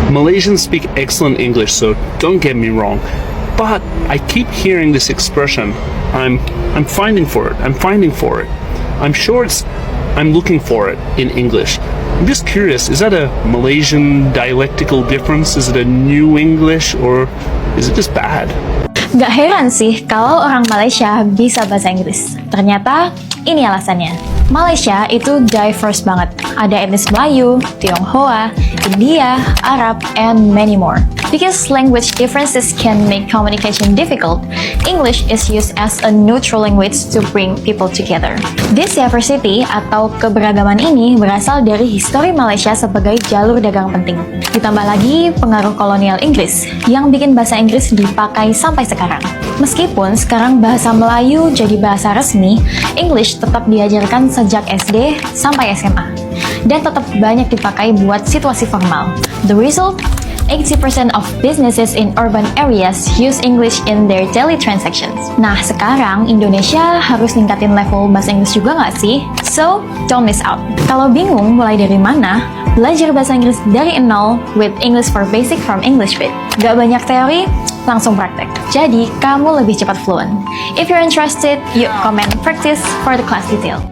Malaysians speak excellent English, so don't get me wrong. But I keep hearing this expression. I'm finding for it. I'm sure I'm looking for it in English. I'm just curious, is that a Malaysian dialectical difference? Is it a new English, or is it just bad? Gak heran sih kalau orang Malaysia bisa bahasa Inggris. Ternyata ini alasannya. Malaysia itu diverse banget. Ada etnis Melayu, Tionghoa, India, Arab, and many more. Because language differences can make communication difficult, English is used as a neutral language to bring people together. This diversity atau keberagaman ini berasal dari histori Malaysia sebagai jalur dagang penting. Ditambah lagi pengaruh kolonial Inggris yang bikin bahasa Inggris dipakai sampai sekarang. Meskipun sekarang bahasa Melayu jadi bahasa resmi, English tetap diajarkan sejak SD sampai SMA dan tetap banyak dipakai buat situasi formal. The result? 80% of businesses in urban areas use English in their daily transactions. Nah, sekarang Indonesia harus ningkatin level bahasa Inggris juga nggak sih? So, don't miss out. Kalau bingung mulai dari mana, belajar bahasa Inggris dari nol with English for Basic from English Bit. Gak banyak teori, langsung praktek. Jadi, kamu lebih cepat fluent. If you're interested, yuk comment practice for the class detail.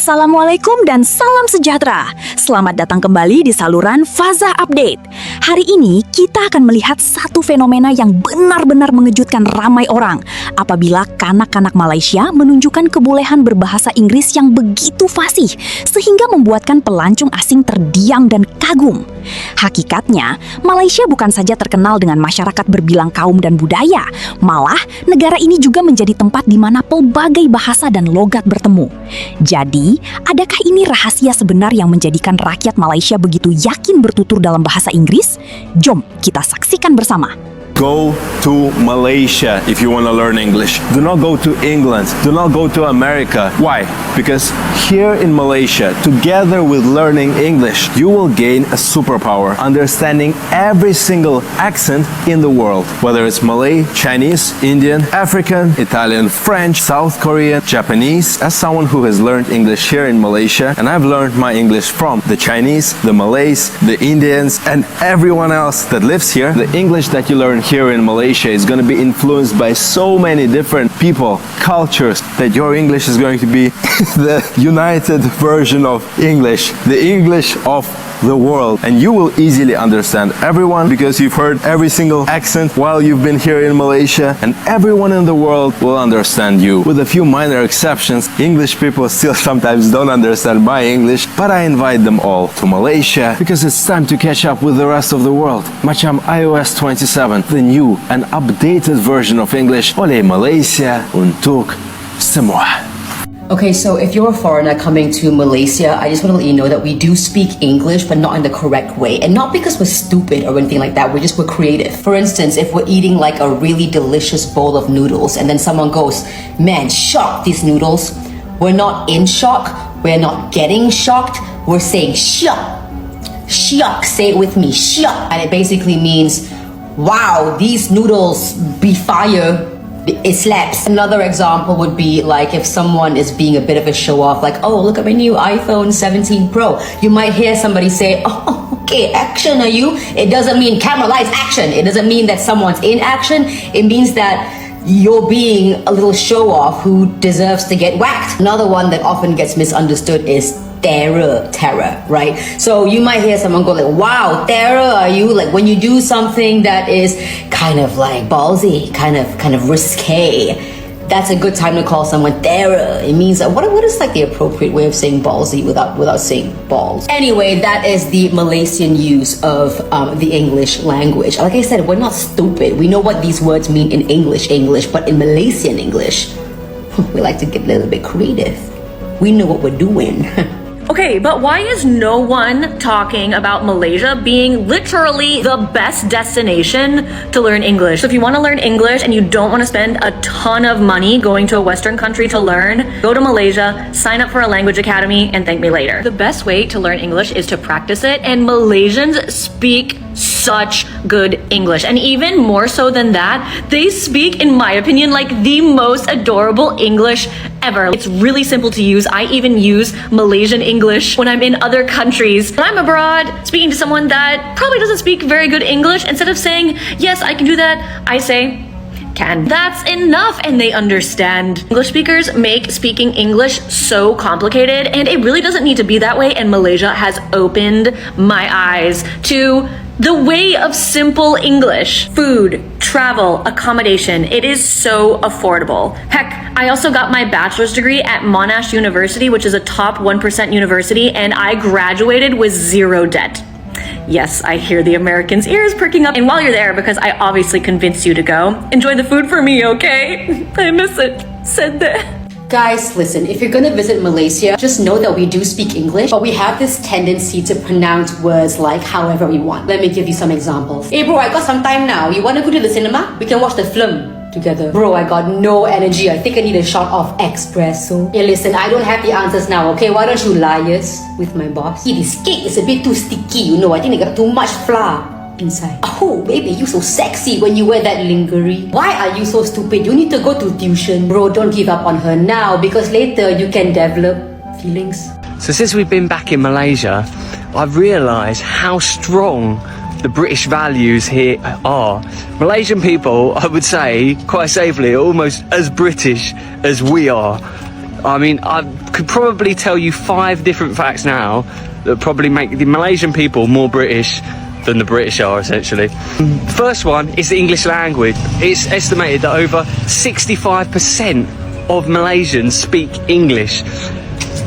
Assalamualaikum dan salam sejahtera. Selamat datang kembali di saluran FAZA Update. Hari ini kita akan melihat satu fenomena yang benar-benar mengejutkan ramai orang apabila kanak-kanak Malaysia menunjukkan kebolehan berbahasa Inggris yang begitu fasih sehingga membuatkan pelancong asing terdiam dan kagum. Hakikatnya, Malaysia bukan saja terkenal dengan masyarakat berbilang kaum dan budaya, malah negara ini juga menjadi tempat di mana pelbagai bahasa dan logat bertemu. Jadi, adakah ini rahasia sebenar yang menjadikan rakyat Malaysia begitu yakin bertutur dalam bahasa Inggris? Jom kita saksikan bersama. Go to Malaysia if you want to learn English. Do not go to England. Do not go to America. Why? Because here in Malaysia, together with learning English, you will gain a superpower, understanding every single accent in the world. Whether it's Malay, Chinese, Indian, African, Italian, French, South Korean, Japanese. As someone who has learned English here in Malaysia, and I've learned my English from the Chinese, the Malays, the Indians, and everyone else that lives here, the English that you learn here in Malaysia is going to be influenced by so many different people, cultures, that your English is going to be the united version of English, the English of the world, and you will easily understand everyone because you've heard every single accent while you've been here in Malaysia, and everyone in the world will understand you. With a few minor exceptions, English people still sometimes don't understand my English, but I invite them all to Malaysia because it's time to catch up with the rest of the world. Macam iOS 27, the new and updated version of English oleh Malaysia untuk semua. Okay, so if you're a foreigner coming to Malaysia, I just want to let you know that we do speak English, but not in the correct way. And not because we're stupid or anything like that, we're creative. For instance, if we're eating like a really delicious bowl of noodles and then someone goes, man, shock these noodles. We're not in shock, we're not getting shocked, we're saying shock. Shock, say it with me, shock. And it basically means, wow, these noodles be fire. It slaps. Another example would be like if someone is being a bit of a show off, like, oh, look at my new iPhone 17 Pro. You might hear somebody say, oh, okay, action are you? It doesn't mean camera lights action. It doesn't mean that someone's in action. It means that you're being a little show off who deserves to get whacked. Another one that often gets misunderstood is terror, right? So you might hear someone go like, wow, terror are you? Like when you do something that is kind of like ballsy, kind of risque, that's a good time to call someone terror. It means that what is like the appropriate way of saying ballsy without saying balls? Anyway, that is the Malaysian use of the English language. Like I said, we're not stupid. We know what these words mean in English, but in Malaysian English, we like to get a little bit creative. We know what we're doing. Okay, but why is no one talking about Malaysia being literally the best destination to learn English? So if you want to learn English and you don't want to spend a ton of money going to a Western country to learn, go to Malaysia, sign up for a language academy, and thank me later. The best way to learn English is to practice it, and Malaysians speak such good English. And even more so than that, they speak, in my opinion, like the most adorable English ever. It's really simple to use. I even use Malaysian English when I'm in other countries. When I'm abroad, speaking to someone that probably doesn't speak very good English, instead of saying, yes, I can do that, I say, can. That's enough, and they understand. English speakers make speaking English so complicated, and it really doesn't need to be that way, and Malaysia has opened my eyes to the way of simple English. Food, travel, accommodation, it is so affordable. Heck, I also got my bachelor's degree at Monash University, which is a top 1% university, and I graduated with zero debt. Yes, I hear the Americans' ears perking up. And while you're there, because I obviously convinced you to go, enjoy the food for me, okay? I miss it. Said that. Guys, listen, if you're gonna visit Malaysia, just know that we do speak English, but we have this tendency to pronounce words like however we want. Let me give you some examples. Hey bro, I got some time now. You wanna go to the cinema? We can watch the film together. Bro, I got no energy. I think I need a shot of espresso. Hey listen, I don't have the answers now, okay? Why don't you liaise with my boss? Hey, this cake is a bit too sticky, you know. I think they got too much flour inside. Oh, baby, you so sexy when you wear that lingerie. Why are you so stupid? You need to go to tuition. Bro, don't give up on her now, because later you can develop feelings. So since we've been back in Malaysia, I've realised how strong the British values here are. Malaysian people, I would say, quite safely, are almost as British as we are. I mean, I could probably tell you 5 different facts now that probably make the Malaysian people more British than the British are, essentially. First one is the English language. It's estimated that over 65% of Malaysians speak English.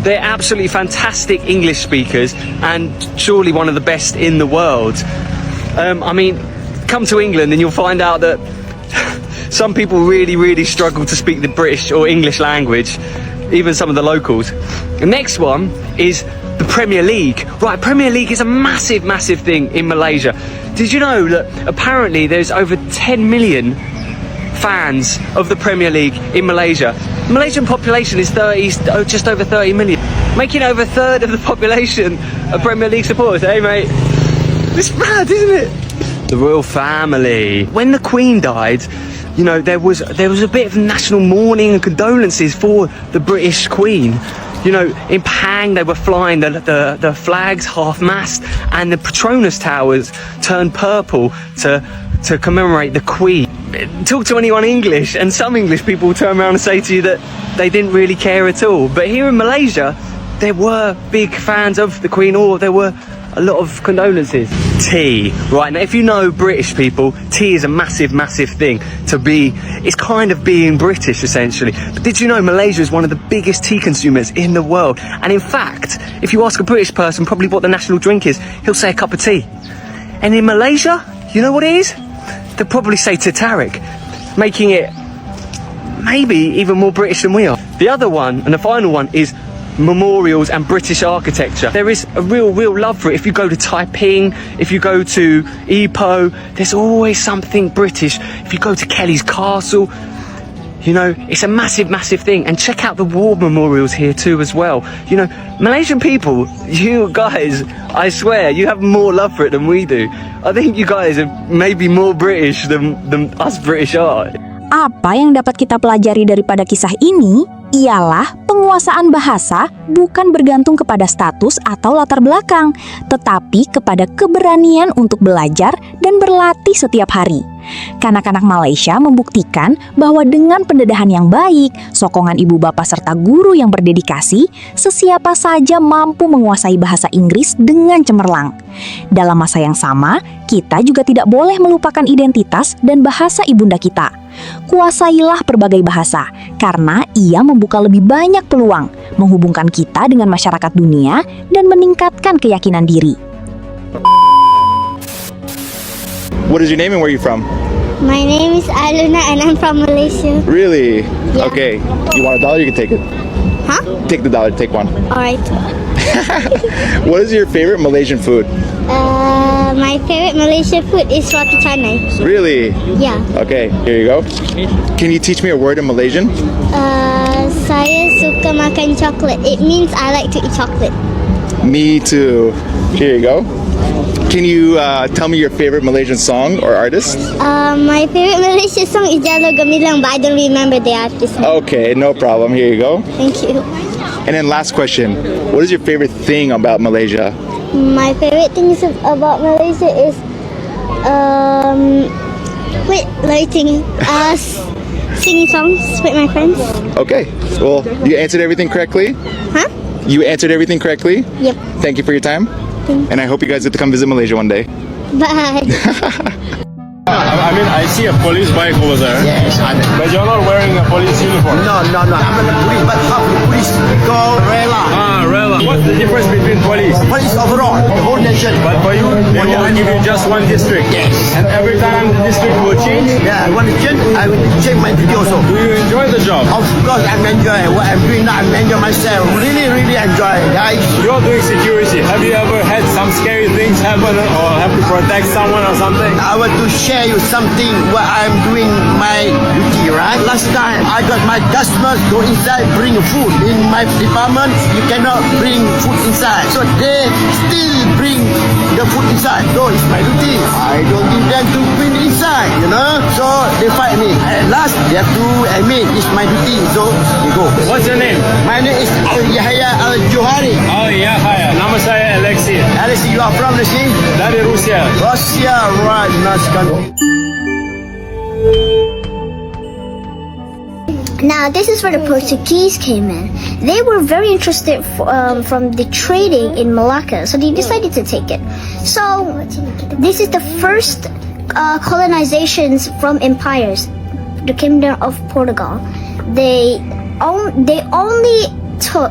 They're absolutely fantastic English speakers, and surely one of the best in the world. I mean, come to England and you'll find out that some people really struggle to speak the British or English language, even some of the locals. The next one is the Premier League. Right, Premier League is a massive thing in Malaysia. Did you know that apparently there's over 10 million fans of the Premier League in Malaysia? The Malaysian population is just over 30 million, making over a third of the population of Premier League supporters. Hey mate, it's mad, isn't it? The royal family. When the Queen died, you know, there was a bit of national mourning and condolences for the British Queen. You know, in Pang they were flying the flags half-mast, and the Petronas Towers turned purple to commemorate the Queen. Talk to anyone English, and some English people will turn around and say to you that they didn't really care at all. But here in Malaysia, there were big fans of the Queen, or there were a lot of condolences. Tea. Right, now if you know British people, tea is a massive thing to be. It's kind of being British, essentially. But did you know Malaysia is one of the biggest tea consumers in the world? And in fact, if you ask a British person probably what the national drink is, he'll say a cup of tea. And in Malaysia, you know what it is? They'll probably say teh-tarik, making it maybe even more British than we are. The other one, and the final one, is memorials and British architecture. There is a real love for it. If you go to Taiping, if you go to Ipoh, there's always something British. If you go to Kelly's Castle, you know, it's a massive thing. And check out the war memorials here too as well. You know, Malaysian people, you guys, I swear, you have more love for it than we do. I think you guys are maybe more British than us British are. Apa yang dapat kita pelajari daripada kisah ini ialah penguasaan bahasa bukan bergantung kepada status atau latar belakang, tetapi kepada keberanian untuk belajar dan berlatih setiap hari. Kanak-kanak Malaysia membuktikan bahwa dengan pendedahan yang baik, sokongan ibu bapa serta guru yang berdedikasi, sesiapa saja mampu menguasai bahasa Inggris dengan cemerlang. Dalam masa yang sama, kita juga tidak boleh melupakan identitas dan bahasa ibunda kita. Kuasailah berbagai bahasa, karena ia membuka lebih banyak peluang, menghubungkan kita dengan masyarakat dunia, dan meningkatkan keyakinan diri. What is your name and where are you from? My name is Aluna and I'm from Malaysia. Really? Yeah. Okay. You want $1? You can take it. Huh? Take the $1. Take one. Alright. What is your favorite Malaysian food? My favorite Malaysian food is roti canai. Really? Yeah. Okay, here you go. Can you teach me a word in Malaysian? Saya suka makan coklat. It means I like to eat chocolate. Me too. Here you go. Can you tell me your favorite Malaysian song or artist? My favorite Malaysian song is Jalo Gamilang, but I don't remember the artist. Okay, no problem. Here you go. Thank you. And then last question. What is your favorite thing about Malaysia? My favorite things about Malaysia is wait, let me think. Singing songs with my friends. Okay. Well, you answered everything correctly. Huh? You answered everything correctly. Yep. Thank you for your time. And I hope you guys get to come visit Malaysia one day. Bye. I mean, I see a police bike over there. Yes, But you're not wearing a police uniform. no. I'm not a police, but half the police go rela. Ah, really? What's the difference between police? Police overall, the whole nation. But for you, they will give you just one district. Yes. And every time the district will change. Yeah, I want to change. I will change my duty also. Do you enjoy the job? Of course, I'm enjoying what I'm doing now. I'm enjoying myself. Really, really enjoy, guys. You're doing security. Have you ever had some scary things happen or have to protect someone or something? I want to share you something what I'm doing my duty, right? Last time I got my customers go inside bring food. In my department, you cannot bring food inside. So they still bring the food inside. So it's my duty. I don't give them to bring inside, you know. So they fight me. At last, they have to admit it's my duty. So they go. What's your name? My name is Yahya Al-Johari. Oh, yeah, hi. Nama saya Alexi. Alice, you are from the sea? Dari Rusia. Russia, right? Nice country. Now, this is where the Portuguese came in. They were very interested from the trading in Malacca, so they decided to take it. So, this is the first colonizations from empires. The Kingdom of Portugal. They only took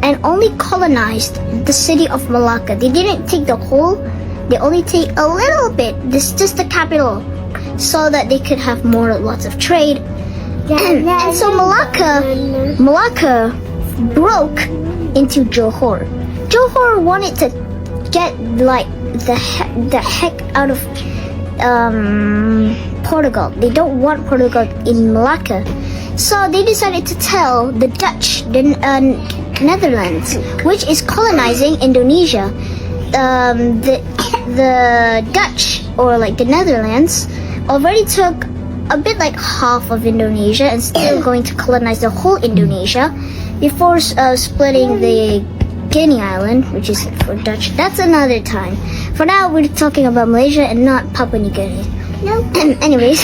and only colonized the city of Malacca. They didn't take the whole. They only take a little bit. This is just the capital, so that they could have lots of trade. And so Malacca broke into Johor. Johor wanted to get like the heck out of Portugal. They don't want Portugal in Malacca. So they decided to tell the Dutch, the Netherlands, which is colonizing Indonesia. The Dutch, or like the Netherlands, already took a bit like half of Indonesia and still going to colonize the whole Indonesia before splitting the Guinea Island, which is for Dutch. That's another time. For now, we're talking about Malaysia and not Papua New Guinea. No. Anyways.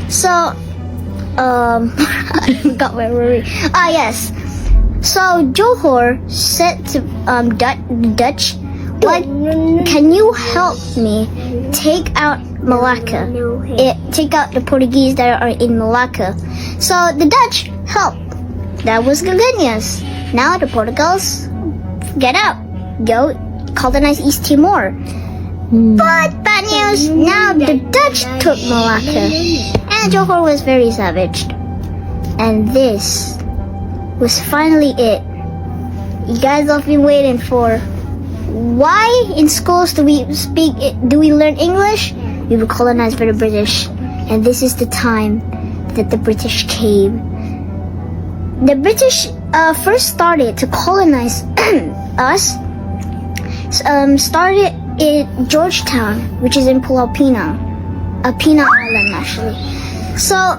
So, I forgot where were we? Ah, yes. So, Johor said to Dutch, "What? Can you help me take out Malacca? Take out the Portuguese that are in Malacca." So the Dutch helped. That was good news. Now the Portugals get out, go colonize East Timor. But bad news. Now the Dutch took Malacca, and Johor was very savaged. And this was finally it. You guys have been waiting for. Why in schools do we learn English? We were colonized by the British, and this is the time that the British came. The British first started to colonize us. Started in Georgetown, which is in Pulau Pinang, Penang Island actually. So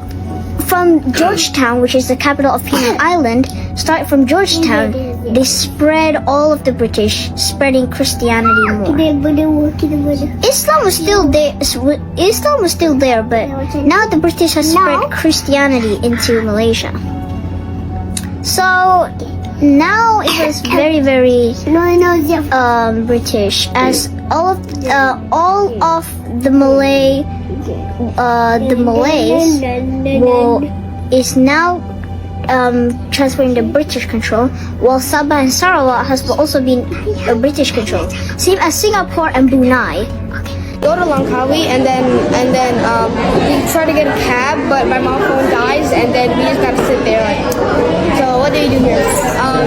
from Georgetown, which is the capital of Penang Island, start from Georgetown. They spread all of the British, spreading Christianity more. Islam was still there, but now the British has spread Christianity into Malaysia. So now it was very, very British, as all of the Malays is now transferring the British control, while Sabah and Sarawak has also been British control. Same as Singapore and Brunei. Go to Langkawi and then we try to get a cab, but my mom's phone dies, and then we just gotta sit there like, so what do you do here?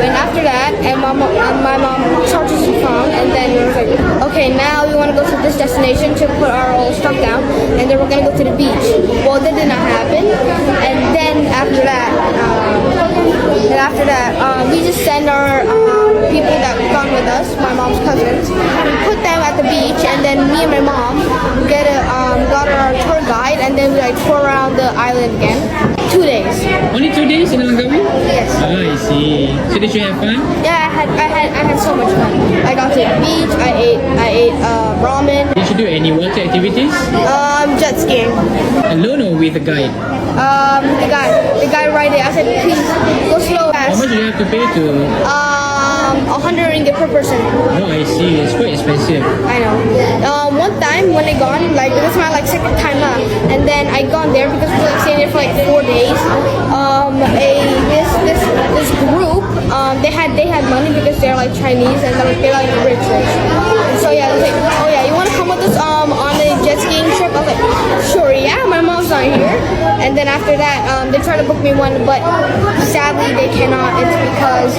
And after that, my mom charges the phone, and then it was like, okay, now we want to go to this destination to put our old stuff down, and then we're gonna go to the beach. Well, that did not happen, and then after that, we just send our people that gone with us, my mom's cousins, we put them at the beach, and then me and my mom got our tour guide, and then we like tour around the island again. 2 days. Only 2 days in Langkawi? Yes. Oh, I see. So did you have fun? Yeah, I had so much fun. I got to the beach. I ate ramen. Did you do any water activities? Jet skiing. Alone or with a guide? The guy right there. I said, please go slow. How much do you have to pay to? 100 ringgit per person. Oh, I see. It's quite expensive. I know. One time when I gone, like this is my like second time and then I gone there because we were like staying there for like 4 days. This group, they had money because they're like Chinese and they're like rich. And so yeah, they was like, oh yeah, you want to come with us on a jet skiing trip? I was like, sure, yeah. My mom's not here. And then after that, they tried to book me one, but sadly they cannot. It's because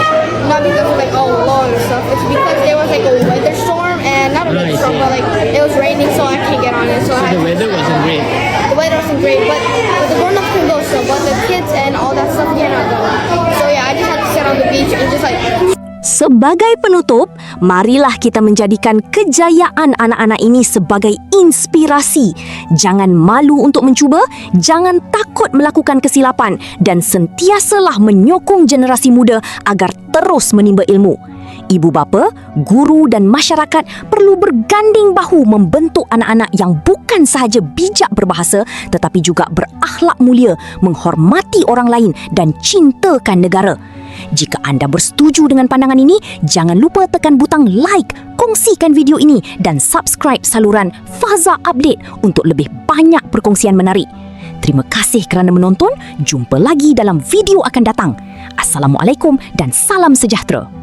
not because of like law and stuff. It's because there was like a weather storm, and not a weather storm, but like it was raining, so I can't get on it. So the weather wasn't great. The weather wasn't great, but the grown-ups can go still, but the kids and all that stuff cannot go. So yeah, I just had to sit on the beach and just like. Sebagai penutup, marilah kita menjadikan kejayaan anak-anak ini sebagai inspirasi. Jangan malu untuk mencuba, jangan takut melakukan kesilapan, dan sentiasalah menyokong generasi muda agar terus menimba ilmu. Ibu bapa, guru dan masyarakat perlu berganding bahu membentuk anak-anak yang bukan sahaja bijak berbahasa tetapi juga berakhlak mulia, menghormati orang lain dan cintakan negara. Jika anda bersetuju dengan pandangan ini, jangan lupa tekan butang like, kongsikan video ini dan subscribe saluran FAZA Update untuk lebih banyak perkongsian menarik. Terima kasih kerana menonton. Jumpa lagi dalam video akan datang. Assalamualaikum dan salam sejahtera.